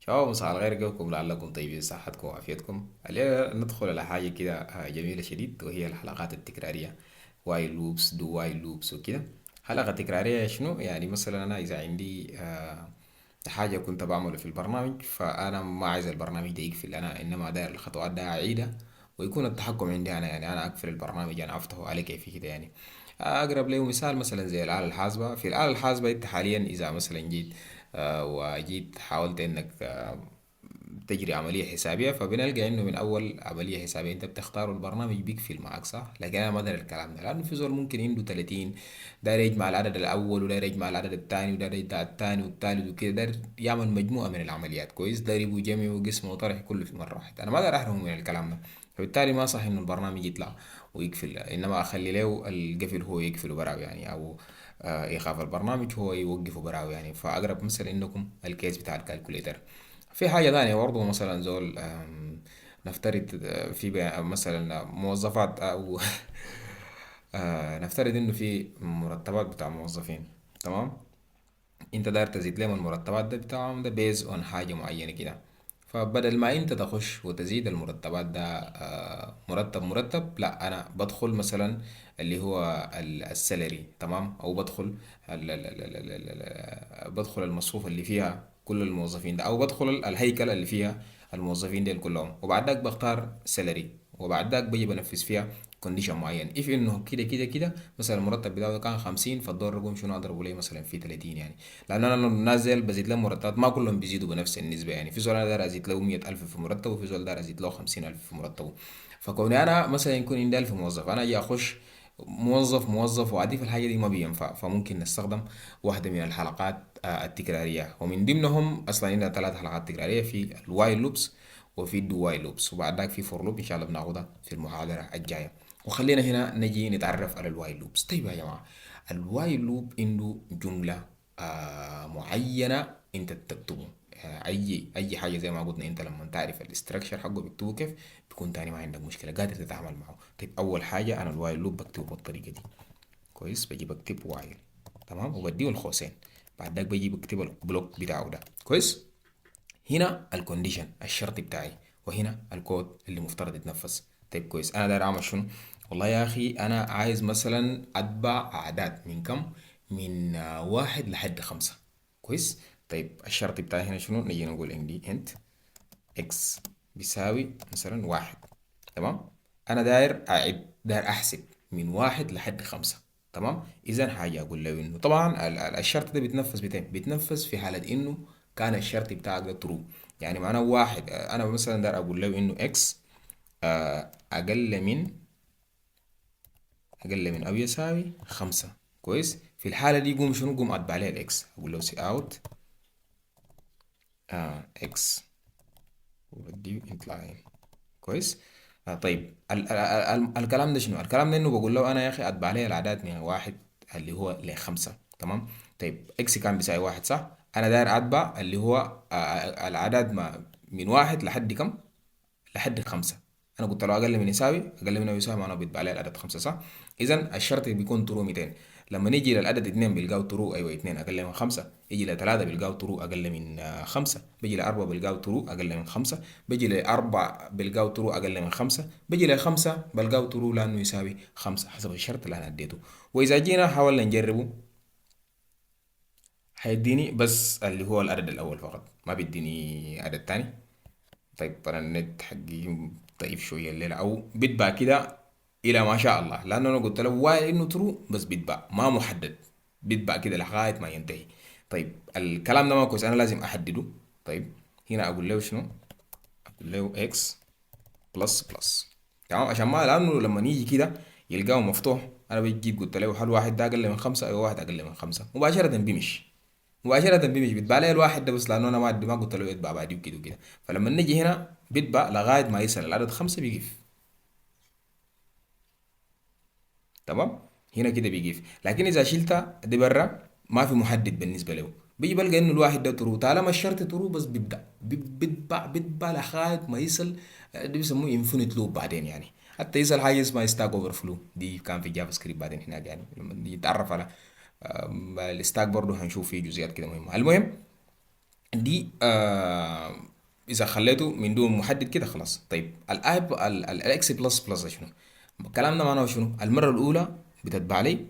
شباب مساء الخير، كيفكم؟ لعلكم طيبين، صحتكم وعافيتكم. اليوم ندخل على حاجة كده جميلة شديد، وهي الحلقات التكرارية. واي لوبس، دو واي لوبس وكده. حلقة تكرارية شنو؟ يعني مثلا أنا إذا عندي حاجة كنت بعمله في البرنامج، فأنا ما عايز البرنامج ده يقفل، أنا إنما داير الخطوات ده أعيدها، ويكون التحكم عندي أنا. يعني أنا أقفل البرنامج، أنا أفتحه على كيفي كده يعني. أقرب له مثال مثلا زي الآلة الحاسبة. في الآلة الحاسبة أنت حاليا إذا مثلا جيت وجيت حاولت إنك تجري عملية حسابية، فبنلقى إنه من أول عملية حسابية أنت بتختار البرنامج بيقفل معك، صح؟ لكن أنا ما داير الكلام ده، لأنه في زول ممكن عنده 30 داير يجمع العدد الأول، وداير يجمع العدد الثاني، وداير يجمع الثاني والثالث وكده، داير يعمل مجموعة من العمليات، كويس؟ داير يبقى جمع وقسم وطرح كله في مرة واحدة. أنا ما داير أحرمه من الكلام ده، فبالتالي ما صح إنه البرنامج يطلع ويقفل، إنما أخلي له القفل هو يقفله براو يعني، أو إيقاف البرنامج هو يوقفه براو يعني. فأقرب مثل إنكم الكيس بتاع الكالكوليتر. في حاجة تانية برضه، مثلا زول نفترض في مثلا موظفات أو نفترض إنه في مرتبات بتاع موظفين، تمام؟ انت داير تزيد لهم المرتبات ده بتاعهم ده بيز اون حاجة معينة كده. فبدل ما انت تخش وتزيد المرتبات ده مرتب مرتب، لا، انا بدخل مثلا اللي هو السالري، تمام؟ او بدخل بدخل المصروف اللي فيها كل الموظفين ده، او بدخل الهيكل اللي فيها الموظفين دول كلهم، وبعد ذاك بختار سالري، وبعد ذاك بجي بنفذ فيها كونديشن معين. اف انه كده كده كده مثلا المرتب بتاعه كان 50، فالدور رقم شنو اضربه ليه مثلا في 30 يعني. لان انا لما نازل بزيد لهم مرتبات ما كلهم بيزيدوا بنفس النسبه يعني. في زول انا داير ازيد له 100,000 في مرتبه، وفي زول داير ازيد له 50,000 في مرتبه. فكوني انا مثلا يكون عندي 1000 موظف، انا اجي اخش موظف موظف واضيف الحاجه دي ما بينفع، فممكن نستخدم واحده من الحلقات التكراريه، ومن ضمنهم اصلا عندنا 3 حلقات تكراريه: في الوايل لوبس، وفي الدو وايل لوبس، وبعد ذاك في فور لوب ان شاء الله بناخدها في المحاضره الجايه. وخلينا هنا نجي نتعرف على الوايل لوبس. طيب يا جماعه، الوايل لوب عنده جمله معينه انت بتكتبه. اي حاجه زي ما قلنا، انت لما تعرف الاستراكشر حقه بيكتبه كيف، بيكون تاني ما عندك مشكله، قادر تتعامل معه. طيب اول حاجه انا الوايل لوب بكتبه بالطريقه دي، كويس؟ بجي بكتب وايل، تمام، وبديه القوسين. بعد ذاك بجي بكتب البلوك بتاعه ده، كويس؟ هنا الكونديشن الشرط بتاعي، وهنا الكود اللي مفترض يتنفذ. طيب كويس، انا داير اعمل شنو؟ والله يا اخي انا عايز مثلا اتبع اعداد من كم، من 1 لحد 5، كويس؟ طيب الشرط بتاعي هنا شنو؟ نيجي نقول عندي انت اكس بيساوي مثلا 1، تمام؟ انا داير اعد، داير احسب من 1 لحد 5، تمام؟ اذا حاجه اقول له انه طبعا الشرط ده بيتنفذ بيتنفذ في حاله انه كان الشرط بتاعك ده ترو. يعني معناه واحد، انا مثلا داير اقول له انه اكس اقل من او يساوي 5، كويس؟ في الحاله دي قوم شنو؟ قوم اطبع عليه الاكس، اقول له سي اوت اكس، ودي يطلع هنا، كويس؟ طيب الكلام ده شنو؟ الكلام ده انه بقول له انا يا اخي اتبع لي الاعداد من 1 اللي هو ل5، تمام؟ طيب اكس كان بيساوي 1، صح؟ انا داير اتبع اللي هو الاعداد ما من 1 لحد كم؟ لحد 5. انا قلت له اقل من يساوي، اقل من او يساوي معناه بيتبع عليه العدد 5، صح؟ اذا الشرط بيكون ترو 200. لما نيجي للعدد 2 بيلقاو ترو، ايوه 2 اقل من 5. يجي ل3 بيلقاو ترو اقل من 5. بيجي ل4 بيلقاو ترو اقل من 5. بيجي ل4 بيلقاو ترو اقل من 5. بيجي ل5 بلقاو ترو لانه يساوي 5 حسب الشرط اللي انا اديته. واذا جينا حاولنا نجربه، هيديني بس اللي هو العدد الاول فقط، ما بيديني عدد تاني. طيب انا النت حقي ضعيف شويه الليله، او بيتباع كده الى ما شاء الله، لانه انا قلت له واي انه ترو بس بيتباع ما محدد، بيتباع كده لغايه ما ينتهي. طيب الكلام ده ما كويس، انا لازم احدده. طيب هنا اقول له شنو؟ اقول له اكس بلس بلس، تمام؟ عشان ما لانه لما يجي كده يلقاه مفتوح، انا بيجي قلت له هل واحد ده اقل من 5؟ ايوه واحد اقل من 5، مباشره بيمشي، مباشرة بيمشي بيتباع لي الواحد ده بس، لأنه أنا ما قلت له يتباع بعديه وكده وكده. فلما نجي هنا بيتباع لغاية ما يصل العدد 5 بيقف، تمام؟ هنا كده بيقف. لكن إذا شلتها دي برا ما في محدد بالنسبة له، بيجي بلقى إنه الواحد ده ترو، طالما الشرط ترو بس بيبدأ بيتباع لغاية ما يصل. ده بيسموه انفينيت لوب بعدين يعني، حتى يصل حاجة اسمها ستاك اوفر فلو، دي كان في جافا سكريبت بعدين هناك يعني. لما نيجي نتعرف على الستاك برضه هنشوف فيه جزئيات كده مهمة. المهم دي اذا خليته من دون محدد كده خلاص. طيب الاي الاكس بلس بلس ده شنو؟ الكلام ده معناه شنو؟ المره الاولى بتتبع لي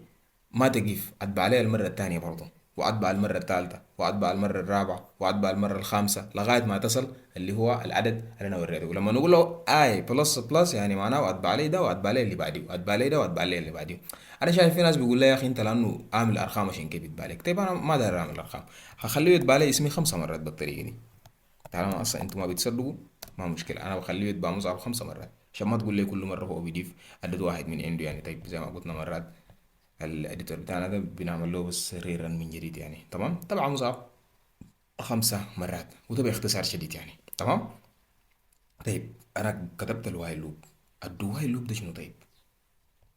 ما تقيف، اتبع لي المره الثانيه برضه، واتبع المره الثالثه، واتبع المره الرابعه، واتبع المره الخامسه، لغايه ما تصل اللي هو العدد اللي انا وريته. ولما نقول له اي بلس بلس يعني معناه اتبع لي ده واتبع لي اللي بعديه واتبع لي ده واتبع لي اللي بعديه. انا شايف في ناس بيقول لي يا اخي انت لانه عامل ارقام عشان كيف يتبع لك. طيب انا ما داير اعمل ارقام، هخليه يتبع لي اسمي 5 مرات بالطريقه دي. طالما اصلا انتوا ما بتصدقوا ما مشكله، انا بخليه يتبع مصعب 5 مرات عشان ما تقول لي كل مره هو بيضيف عدد واحد من عنده يعني. طيب زي ما قلنا مرات الاديتور بتاعنا ده بنعمل له بس ريرن من جديد يعني. تمام، طبعا مصعب 5 مرات وده باختصار شديد يعني. تمام. طيب انا كتبت الوايل لوب. الدوايل لوب ده شنو طيب؟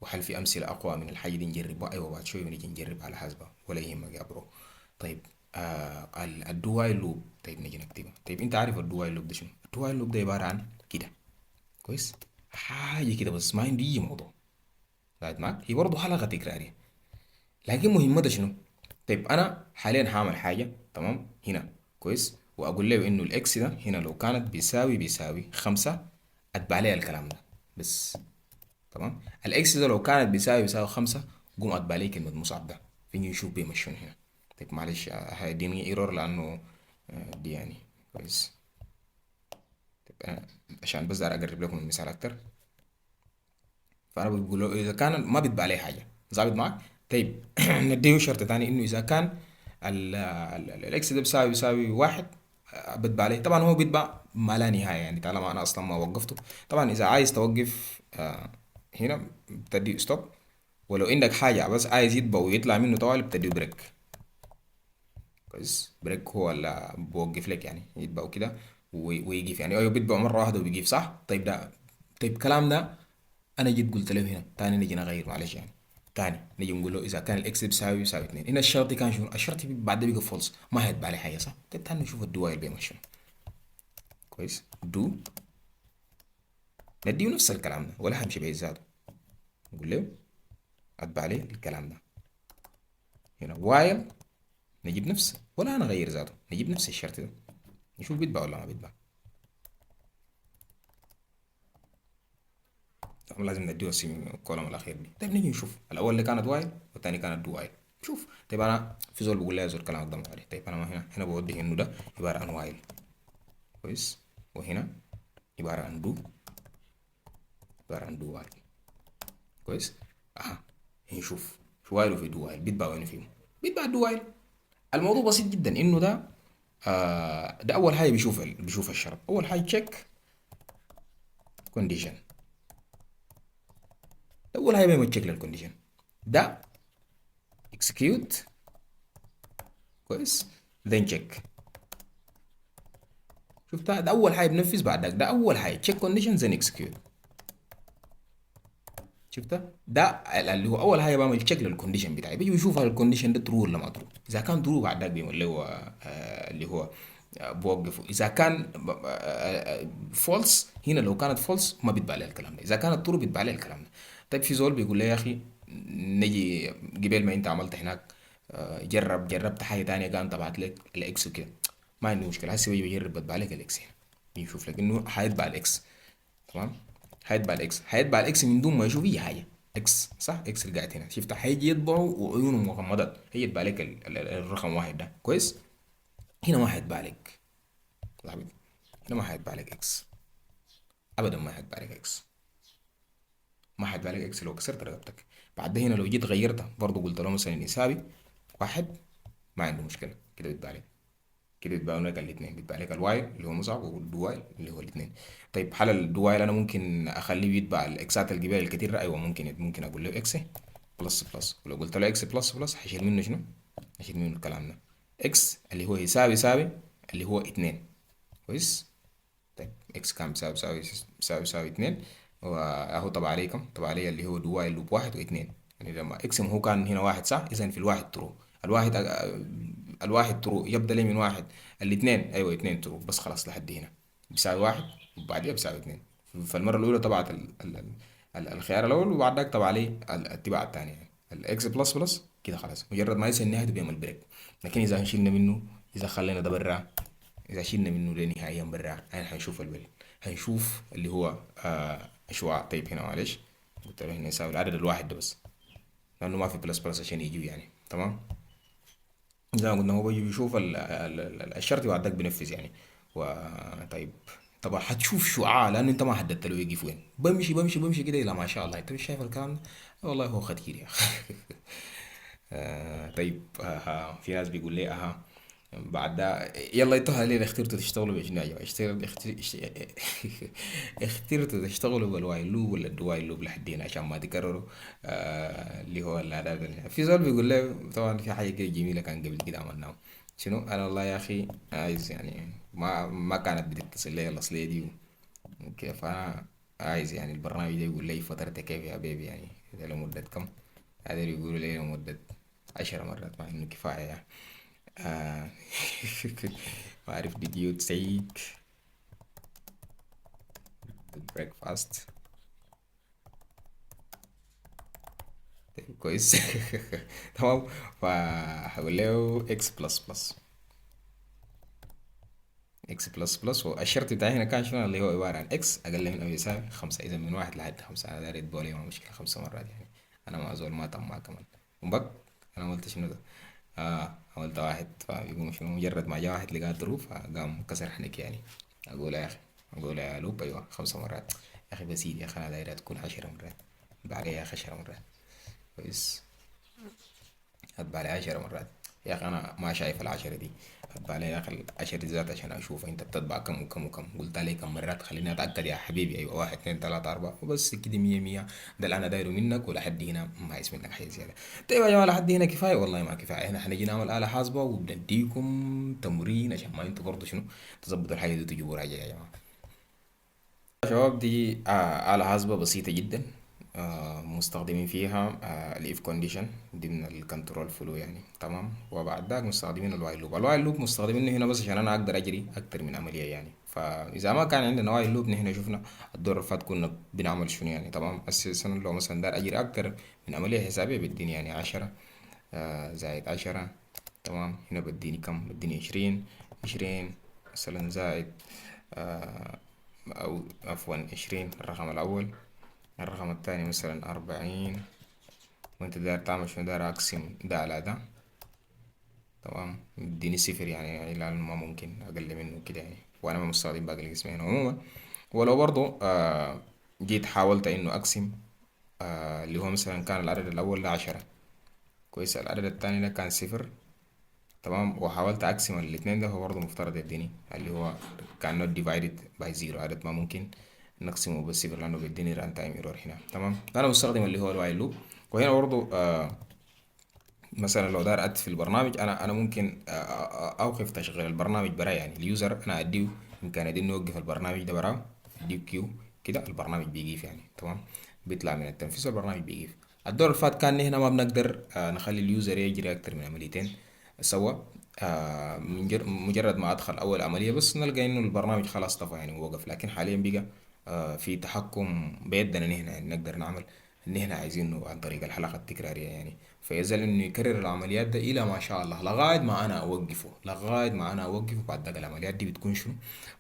وهل في امثله اقوى من الحاجه دي نجربها؟ ايوه بعد شويه بنيجي نجرب على حسبه ولا يهمك يا برو. طيب الدوايل لوب، طيب نيجي نكتبها. طيب انت عارف الدوايل لوب ده شنو؟ الدوايل لوب ده عباره عن كده، كويس، حاجه كده بس ما عندي اي موضوع قاعد معاك، هي برضه حلقه تكراريه لكن مهمتها شنو؟ طيب انا حاليا هعمل حاجه تمام هنا، كويس، واقول له انه الاكس ده هنا لو كانت بيساوي 5 اتبع لي الكلام ده بس. تمام، الاكس ده لو كانت بيساوي 5 قوم اتبع لي كلمه مصعب ده فيني نشوف بيمشون هنا. طيب معلش هيديني ايرور لانه دي يعني كويس. طيب أنا عشان بس داير اقرب لكم المثال اكتر، فانا بقول له اذا كان ما بيتبع عليه حاجه ظابط معك. طيب نديه شرط تاني انه اذا كان الاكس ده بيساوي واحد بيتبع عليه. طبعا هو بيتبع ما لا نهايه يعني طالما انا اصلا ما وقفته. طبعا اذا عايز توقف هنا بتدي ستوب، ولو عندك حاجه بس عايز يتبع ويطلع منه طوالي بتديه بريك. كويس، بريك هو اللي بوقف لك يعني يتبع كده ويقف يعني. ايوه بيتبع مره واحده وبيقف صح. طيب ده، طيب الكلام ده انا جيت قلت له هنا تاني نجي نغير معلش يعني. تاني نجي نقول له اذا كان الاكس بيساوي 2 هنا الشرط كان شنو؟ الشرط بعد ده بقى فولس ما هيتبع لي حاجه صح. طيب تعال نشوف الدوائر بيعمل شنو. كويس، دو نديه نفس الكلام ده ولا همشي بعيد ذاته. نقول له اتبع لي الكلام ده هنا وايل، نجيب نفس ولا انا اغير ذاته، نجيب نفس الشرط ده نشوف بيتبع ولا ما بيتبع. طبعا لازم نديه الكولوم الاخير دي. طيب نيجي نشوف الاول اللي كانت وايل والثاني كانت دو وايل. شوف طيب انا في زول بقول لي زول كلام قدام عليه. طيب انا هنا بوضح انه ده عباره عن وايل، كويس، وهنا عباره عن دو، عباره عن دو وايل، كويس. اها نشوف في وايل وفي دو وايل بيتبع وين فيهم؟ بيتبع دو وايل. الموضوع بسيط جدا انه ده ده اول حاجه بيشوف الشرط. اول حاجه تشيك كونديشن، اول حاجه بيعمل تشيك للكونديشن ده اكسكيوت، كويس، then check. شفتها؟ ده اول حاجه بنفذ بعدك، ده اول حاجه تشيك كونديشن then execute. شفتها؟ ده اللي هو اول حاجه بعمل تشيك للكونديشن بتاعي، بيجي بيشوف هل الكونديشن ده ترو ولا ما ترو. اذا كان ترو بعدك بيعمل اللي هو اللي هو بوقفه. اذا كان فولس هنا لو كانت فولس ما بيتبع لي الكلام ده، اذا كانت ترو بيتبع لي الكلام ده. طيب في زول بيقول لي يا اخي نجي قبل ما انت عملت هناك جربت حاجه تانية قام طبعت لك الاكس وكده. ما عندي مشكله هسه بيجي بيجرب بيتبع لك الاكس هنا بيشوف لك انه هيتبع الاكس. تمام، هيتبع الاكس من دون ما يشوف اي حاجه. اكس صح، اكس اللي قاعد هنا شفت هيجي يتبعه وعيونه مغمضات هيتبع لك الرقم واحد ده، كويس. هنا ما هيتبع لك لاحظ، هنا ما هيتبع لك اكس ابدا، ما هيتبع لك اكس، ما هيتبع لك اكس لو كسرت رقبتك. بعد هنا لو جيت غيرتها برضه قلت له مثلا يساوي واحد ما عنده مشكله كده بيتبع لك. كده بيتبقى لك الاثنين، بيتبقى لك الواي اللي هو مصعب والدواي اللي هو الاثنين. طيب هل الدواي انا ممكن اخليه يتبع الاكسات الجبال الكتير؟ ايوه ممكن اقول له اكس بلس بلس، ولو قلت له اكس بلس بلس هشيل منه شنو؟ هشيل منه الكلام ده. اكس اللي هو يساوي اللي هو 2، كويس. طيب اكس كان بيساوي 2 واهو طبع عليه كم؟ طبع عليه اللي هو دواي اللي بواحد واثنين. يعني لما اكس هو كان هنا واحد صح، اذا في الواحد ترو. الواحد الواحد ترو يبدا لي من واحد. الاثنين ايوه اثنين ترو بس خلاص لحد هنا بيساوي واحد وبعديها بيساوي اثنين. فالمره الاولى طبعت الخيار الاول وبعد ذاك طبع عليه التباع الثاني يعني الاكس بلس بلس كده خلاص مجرد ما يصل نهايته بيعمل بريك. لكن اذا شلنا منه، اذا خلينا ده برا اذا شلنا منه ده نهائيا برا يعني هنشوف هنشوف اللي هو اشواع. طيب هنا معلش قلت له هنا يساوي العدد الواحد ده بس، لانه ما في بلس بلس عشان يجوا يعني. تمام. زي ما قلنا هو بيجي بيشوف الشرط بعد ذاك بينفذ يعني. وطيب طبعا حتشوف شعاع لانه انت ما حددت له يقف وين، بمشي بمشي بمشي كده الى ما شاء الله. انت مش شايف الكلام ده؟ والله هو خطير يا اخي. طيب في ناس بيقول لي بعد ده يلا انتوا هلين اخترتوا تشتغلوا بشنو يا جماعه؟ اخترتوا تشتغلوا بالواي لوب ولا الدواي لوب لحد هنا عشان ما تكرروا اللي هو الاعداد في زول بيقول لي طبعا في حاجه كده جميله كان قبل كده عملناها. شنو؟ انا والله يا اخي عايز يعني ما كانت بتتصل لي الاصليه دي كيف انا عايز يعني البرنامج ده يقول لي فترتك كيف يا بيبي يعني لمدة كم؟ هذا يقولوا لي لمدة 10 مرات مع انه كفاية يعني. آه. ما أعرف did you take the breakfast؟ طيب كويس. تمام. فهقول له x بلس بلس اكس بلس بلس، والشرط بتاعي هنا كان شنو؟ اللي هو عبارة عن اكس اقل من او يساوي 5. اذا من 1 لحد 5 انا داير بولي ما مشكلة 5 مرات يعني. انا ما زول ما تم ما كمان وبك. انا عملت شنو ده؟ عملت واحد فيقوم شنو مجرد ما جاء واحد لقى ظروف فقام كسر حنك يعني. اقول يا اخي، اقول يا لوب ايوه 5 مرات. يا اخي بسيط يا اخي انا دايرها تكون 10 مرات. بعدين يا اخي 10 مرات كويس. هتبقى لي 10 مرات. يا اخي انا ما شايف ال10 دي. هتبقى لي يا اخي ال10 دي ذات عشان اشوف انت بتطبع كم وكم وكم. قلت لي كم مرات خليني اتاكد يا حبيبي. ايوه 1 2 3 4 وبس كده 100 100. ده اللي انا دايره منك ولحد هنا ما عايز منك حاجه زياده. طيب يا جماعه لحد هنا كفايه؟ والله ما كفايه. احنا حنجي نعمل آلة حاسبة وبنديكم تمرين عشان ما انتوا برضه شنو تظبطوا الحاجه دي وتجيبوا راجع يا جماعه. شباب دي آلة حاسبة بسيطة جدا. مستخدمين فيها الاف كونديشن ضمن الكنترول فلو يعني. تمام. وبعد ذاك مستخدمين الوايل لوب. الوايل لوب مستخدمينه هنا بس عشان انا اقدر اجري اكتر من عملية يعني. فاذا ما كان عندنا وايل لوب نحن شفنا الدور اللي فات كنا بنعمل شنو يعني. تمام. اساسا لو مثلا دار اجري اكتر من عملية حسابية بديني يعني 10 زائد 10. تمام. هنا بديني كم؟ بديني 20 مثلا زائد آه، أو عفوا 20 الرقم الأول. الرقم الثاني مثلا 40. وأنت داير تعمل شنو؟ داير أقسم ده على ده. تمام. اديني صفر يعني لأنه ما ممكن أقل منه كده يعني. وأنا ما مستخدم باقي القسمين عموما. ولو برضو جيت حاولت إنه أقسم اللي هو مثلا كان العدد الأول ده 10 كويس، العدد التاني ده كان صفر. تمام. وحاولت أقسم الاتنين ده هو برضه مفترض يديني اللي هو كان not divided by zero. عدد ما ممكن نقسمه بالصفر لأنه بيديني ران تايم ايرور هنا. تمام. أنا مستخدم اللي هو الوايل لوب. وهنا برضه مثلا لو دار أدي في البرنامج أنا ممكن أوقف تشغيل البرنامج براي يعني. اليوزر أنا أديه إمكانية إنه يوقف البرنامج ده براه. أديه كيو كده البرنامج بيقيف يعني. تمام. بيطلع من التنفيذ والبرنامج بيقيف. الدور اللي فات كان هنا ما بنقدر نخلي اليوزر يجري أكتر من عمليتين سوا. مجرد ما ادخل اول عمليه بس نلقى انه البرنامج خلاص طفى يعني ووقف. لكن حاليا بقى في تحكم بيدنا نحن يعني نقدر نعمل ان احنا عايزينه عن طريق الحلقه التكراريه يعني. فيزال انه يكرر العمليات ده الى ما شاء الله لغايه ما انا اوقفه، لغايه ما انا اوقفه. بعد ذاك العمليات دي بتكون شنو؟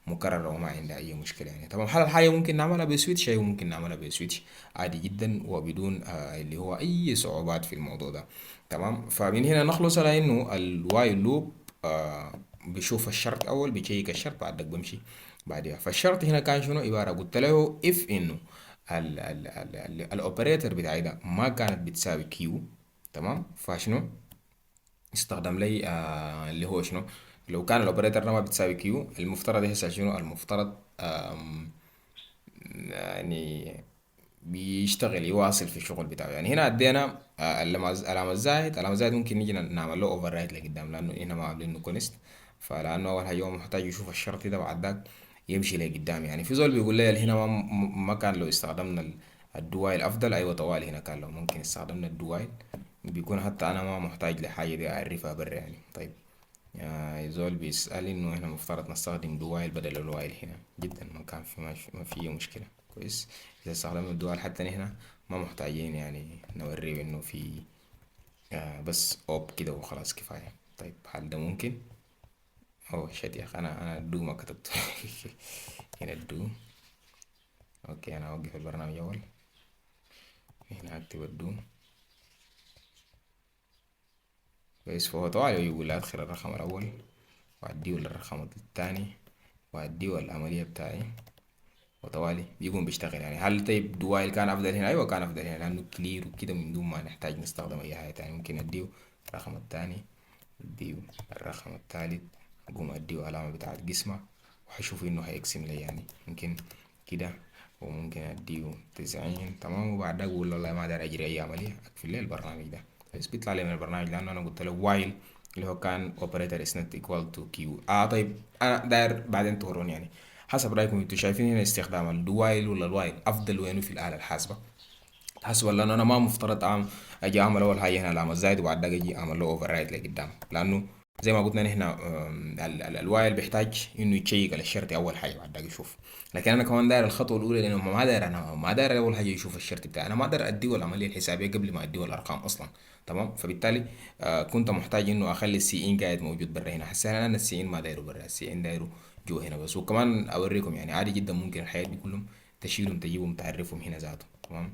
مكرره وما عندها اي مشكله يعني. طبعا حل الحاجه ممكن نعملها بسويتش، ايوه ممكن نعملها بسويتش عادي جدا وبدون اللي هو اي صعوبات في الموضوع ده. تمام. فمن هنا نخلص على انه الوايل لوب بشوف الشرط اول، بيشيك الشرط بعدك بمشي بعدها. فالشرط هنا كان شنو؟ عباره قلت له اف انه الاوبريتور بتاعي ده ما كانت بتساوي كيو. تمام. فشنو استخدم لي اللي هو شنو؟ لو كان الاوبريتور ده ما بتساوي كيو المفترض يحصل شنو؟ المفترض يعني بيشتغل يواصل في الشغل بتاعه يعني. هنا ادينا علامة زائد. علامة زائد ممكن نيجي نعمل له اوفر رايت لقدام لانه هنا ما عاملينه كونست. فلانه اول حاجة هو محتاج يشوف الشرط ده بعد ذاك يمشي لقدام يعني. في زول بيقول لي هنا ما كان لو استخدمنا الدوايل افضل. ايوه طوالي هنا كان لو ممكن استخدمنا الدوايل بيكون حتى انا ما محتاج لحاجة دي اعرفها برا يعني. طيب زول بيسأل إنه إحنا مفترض نستخدم دوايل بدل الوايل هنا جدا. ما كان في ما في مشكلة كويس. إذا استخدمنا الدوايل حتى هنا ما محتاجين يعني نوريه إنه في بس أوب كده وخلاص كفاية. طيب هل ده ممكن؟ اوه شت يا اخي، انا الدو ما كتبته. هنا الدو. اوكي انا اوقف البرنامج اول. هنا اكتب الدو. كويس، فهو طبعا يقول لي ادخل الرقم الاول واديه للرقم الثاني واديه العملية بتاعي، وطوالي بيقوم بيشتغل. يعني هل طيب دوائل كان افضل هنا؟ ايوه كان افضل هنا لانه كلير وكده من دون ما نحتاج نستخدم اي حاجه تاني. ممكن اديه الرقم التاني، اديه الرقم التالت، اقوم اديه علامه بتاعت قسمه وحشوف انه هيقسم لي يعني. ممكن كده، وممكن اديه 90 تمام. وبعد اقول والله ما داير اجري اي عمليه، اقفل لي البرنامج ده. بس بيطلع لي من البرنامج لانه انا قلت له وايل اللي هو كان اوبريتور is not equal to q. طيب انا داير بعدين توروني يعني حسب رايكم انتوا شايفين هنا استخدام الدوايل ولا الوايل افضل وينه في الاله الحاسبه. حسب، لانه انا ما مفترض اجي اعمل اول حاجه هنا علامه زائد وبعد ذاك اجي اعمل له اوفر رايت لقدام، لانه زي ما قلنا نحن الوايل بيحتاج انه يتشيك على الشرط اول حاجه بعد ذاك يشوف. لكن انا كمان داير الخطوه الاولى، لانه ما داير، انا ما داير اول حاجه يشوف الشرط بتاعي. انا ما اقدر اديه العمليه الحسابيه قبل ما اديه الارقام اصلا. تمام. فبالتالي كنت محتاج انه اخلي السي ان قاعد موجود برا هنا. هسه انا السي ان ما دايره برا، السي ان دايره جوا هنا بس. وكمان اوريكم يعني عادي جدا ممكن الحياة دي كلهم تشيلهم تجيبهم تعرفهم هنا ذاته. تمام.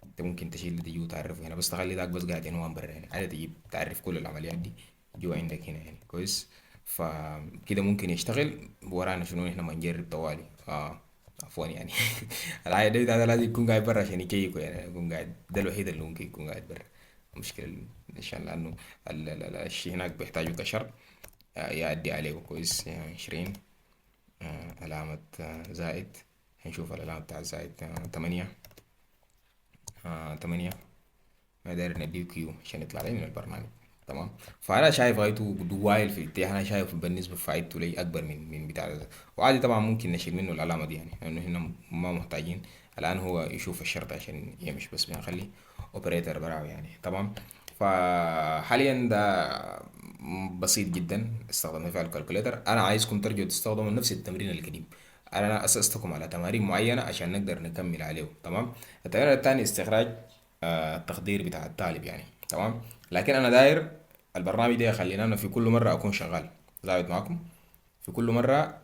انت ممكن تشيل دي وتعرفه هنا بس تخلي ذاك بس قاعد عنوان برا يعني. عادي تجيب تعرف كل العمليات دي جوا عندك هنا يعني. كويس. فكده ممكن يشتغل ورانا شنو، احنا ما نجرب طوالي. عفوا يعني. العادة ده بتاعته لازم يكون قاعد برا عشان يكيكو يعني. يكون قاعد ده الوحيد اللي ممكن يكون قاعد برا. المشكلة عشان لأنه الشيء هناك بيحتاجوا كشر يأدي عليه. كويس يعني 20 علامة زائد. هنشوف العلامة بتاع زائد 8. 8 ما داير نديه كيو عشان يطلع لي من البرنامج. تمام. فانا شايف غايته دوايل في الاتجاه، انا شايف بالنسبه فايدته لي اكبر من بتاع ده. وعادي طبعا ممكن نشيل منه العلامه دي يعني، لانه هنا ما محتاجين الان هو يشوف الشرط عشان يمشي، بس بنخلي اوبريتور براو يعني. تمام. فحاليا ده بسيط جدا استخدمنا فيها الكالكوليتر. انا عايزكم ترجعوا تستخدموا نفس التمرين القديم. انا اسستكم على تمارين معينه عشان نقدر نكمل عليه. تمام. التمرين الثاني استخراج التقدير بتاع الطالب يعني. تمام. لكن انا داير البرنامج ده يخلينا انا في كل مره اكون شغال زايد معاكم. في كل مره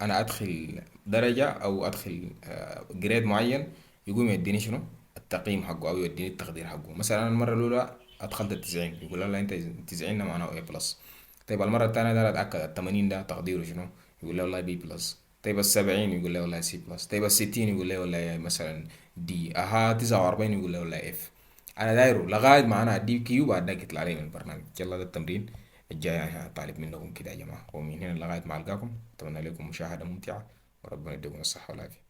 انا ادخل درجه او ادخل جريد معين، يقوم يديني شنو التقييم حقه او يديني التقدير حقه. مثلا أنا المره الاولى ادخلت 90، يقول لا انت 90 ده معناه اي بلس. طيب المره الثانيه ده اتاكد ال 80 ده تقديره شنو، يقول لي والله بي بلس. طيب ال 70 يقول لي والله سي بلس. طيب ال 60 يقول لي والله مثلا دي. 49 يقول لي والله اف. انا دايره لغايه ما انا ادي كيو بعد ذاك يطلع لي من البرنامج. يلا ده التمرين الجاي يعني طالب منكم كده يا جماعه. ومن هنا لغايه ما القاكم اتمنى لكم مشاهده ممتعه، وربنا يديكم الصحه والعافيه.